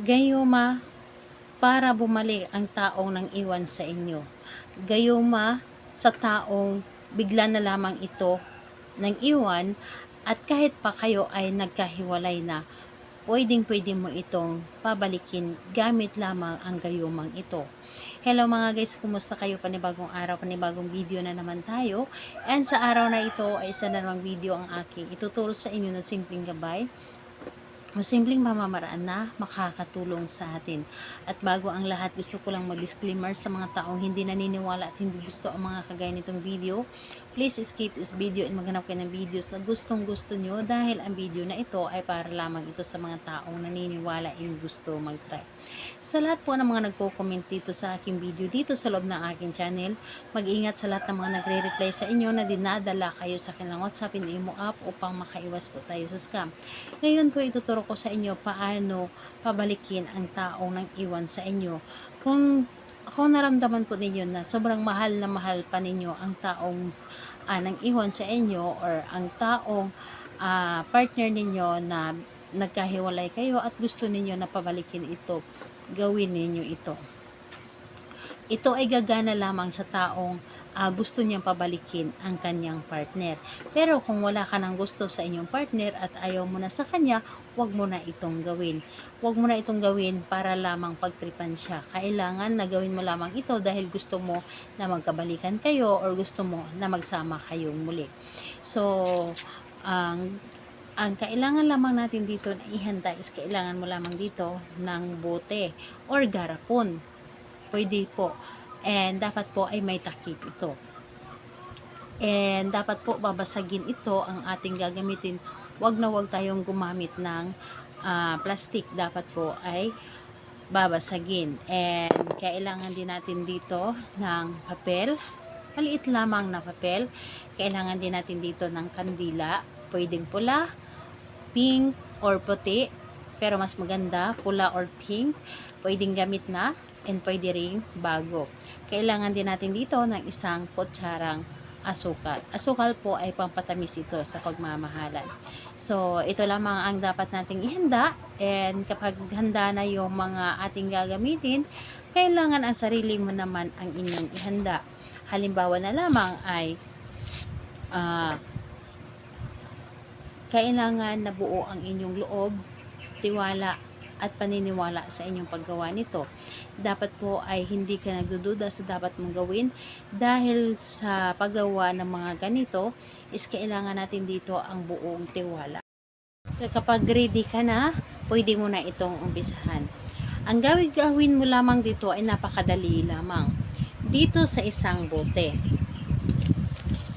Gayuma para bumalik ang taong nang iwan sa inyo. Gayuma sa taong bigla na lamang ito nang iwan at kahit pa kayo ay nagkahiwalay na, pwedeng-pwede mo itong pabalikin gamit lamang ang gayumang ito. Hello mga guys, kumusta kayo? Panibagong araw, panibagong video na naman tayo. And sa araw na ito ay isa na namang video ang aking ituturo sa inyo na simpleng gabay o simpleng pamamaraan na makakatulong sa atin. At bago ang lahat, gusto ko lang mag-disclaimer sa mga taong hindi naniniwala at hindi gusto ang mga kagaya nitong video. Please skip this video and maghanap kayo ng videos na gustong gusto nyo dahil ang video na ito ay para lamang ito sa mga taong naniniwala and gusto mag-try. Sa lahat po ng mga nagpo-comment dito sa aking video dito sa loob ng aking channel, mag-ingat sa lahat ng mga nagre-reply sa inyo na dinadala kayo sa kanilang WhatsApp and Imo app upang makaiwas po tayo sa scam. Ngayon po ituturo ko sa inyo paano pabalikin ang taong nang iwan sa inyo. Kung naramdaman po ninyo na sobrang mahal na mahal pa ninyo ang taong nang iwan sa inyo or ang taong partner ninyo na nagkahiwalay kayo at gusto ninyo na pabalikin ito, gawin ninyo ito. Ito ay gagana lamang sa taong gusto niyang pabalikin ang kanyang partner. Pero kung wala ka ng gusto sa inyong partner at ayaw mo na sa kanya, huwag mo na itong gawin. Huwag mo na itong gawin para lamang pagtripan siya. Kailangan na gawin mo lamang ito dahil gusto mo na magkabalikan kayo or gusto mo na magsama kayong muli. So, ang kailangan lamang natin dito na ihanda is kailangan mo lamang dito ng bote or garapon. Pwede po. And dapat po ay may takip ito. And dapat po babasagin ito ang ating gagamitin. Huwag na huwag tayong gumamit ng plastic. Dapat po ay babasagin. And kailangan din natin dito ng papel. Maliit lamang na papel. Kailangan din natin dito ng kandila. Pwedeng pula, pink, or puti. Pero mas maganda, pula or pink. Pwedeng gamit na. And pwede ring bago. Kailangan din natin dito ng isang kutsarang asukal. Asukal po ay pampatamis ito sa pagmamahalan. So, ito lamang ang dapat nating ihanda. And kapag handa na yung mga ating gagamitin, kailangan ang sarili mo naman ang inyong ihanda. Halimbawa na lamang ay kailangan na buo ang inyong loob, tiwala, at paniniwala sa inyong paggawa nito. Dapat po ay hindi ka nagdududa sa dapat mong gawin dahil sa paggawa ng mga ganito is kailangan natin dito ang buong tiwala. Kapag ready ka na, pwede mo na itong umpisahan. Ang gawin mo lamang dito ay napakadali lamang. Dito sa isang bote,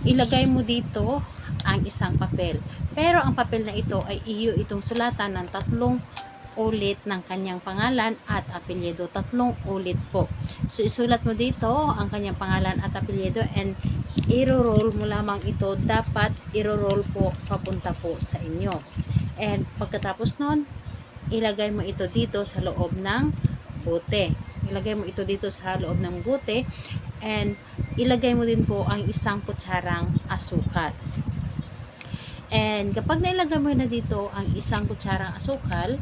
ilagay mo dito ang isang papel. Pero ang papel na ito ay iyo itong sulatan ng 3 ulit ng kanyang pangalan at apelyido. 3 ulit po. So, isulat mo dito ang kanyang pangalan at apelyido and i-roll mo lamang ito. Dapat i-roll po papunta po sa inyo. And pagkatapos nun, ilagay mo ito dito sa loob ng bote. Ilagay mo ito dito sa loob ng bote and ilagay mo din po ang isang kutsarang asukal. And kapag nailagay mo na dito ang isang kutsarang asukal,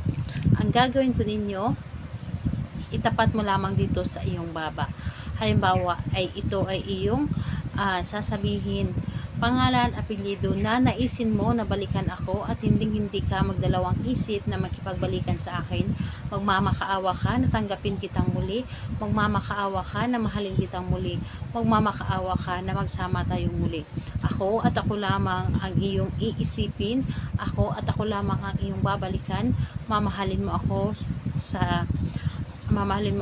ang gagawin po ninyo, itapat mo lamang dito sa iyong baba. Halimbawa, ay ito ay iyong sasabihin, pangalan, apelyido na naisin mo na balikan ako at hindi ka magdalawang isip na makipagbalikan sa akin. Magmamakaawa ka na tanggapin kitang muli. Magmamakaawa ka na mahalin kitang muli. Magmamakaawa ka na magsama tayong muli. Ako at ako lamang ang iyong iisipin. Ako at ako lamang ang iyong babalikan. Mamahalin mo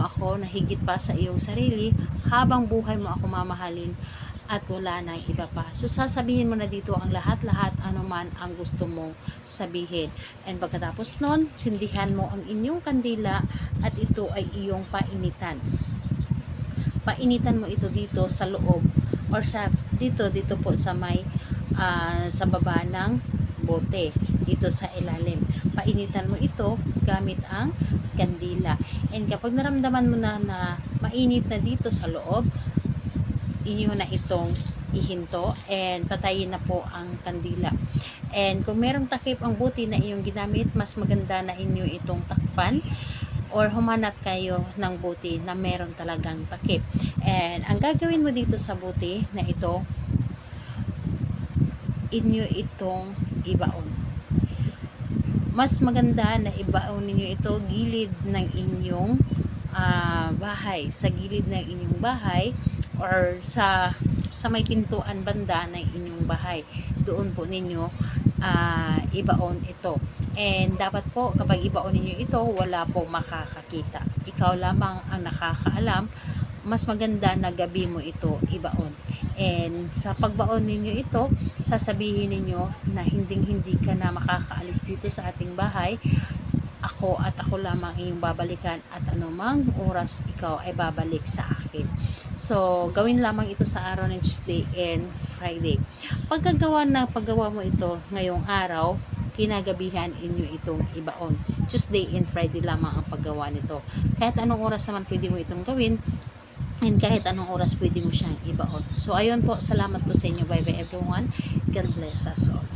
ako na higit pa sa iyong sarili. Habang buhay mo ako mamahalin at wala nang iba pa. So, sasabihin mo na dito ang lahat-lahat anuman ang gusto mong sabihin. And pagkatapos nun, sindihan mo ang inyong kandila at ito ay iyong painitan. Painitan mo ito dito sa loob or dito po sa may sa baba ng bote, dito sa ilalim. Painitan mo ito gamit ang kandila. And kapag naramdaman mo na mainit na dito sa loob, inyo na itong ihinto and patayin na po ang kandila. And kung merong takip ang buti na iyong ginamit, mas maganda na inyo itong takpan or humanap kayo ng buti na meron talagang takip. And ang gagawin mo dito sa buti na ito, inyo itong ibaon. Mas maganda na ibaon ninyo ito gilid ng inyong bahay, sa gilid ng inyong bahay, or sa may pintuan banda ng inyong bahay. Doon po ninyo ibaon ito. And dapat po kapag ibaon ninyo ito, wala po makakakita. Ikaw lamang ang nakakaalam. Mas maganda na gabi mo ito ibaon. And sa pagbaon ninyo ito, sasabihin ninyo na hindi ka na makakaalis dito sa ating bahay. Ako at ako lamang iyong babalikan, at anumang oras ikaw ay babalik sa akin. So, gawin lamang ito sa araw ng Tuesday and Friday. Paggawa mo ito ngayong araw, kinagabihan inyo itong ibaon. Tuesday and Friday lamang ang paggawa nito. Kahit anong oras naman pwede mo itong gawin, and kahit anong oras pwede mo siyang ibaon. So, ayun po, salamat po sa inyo. Bye bye everyone. God bless us all.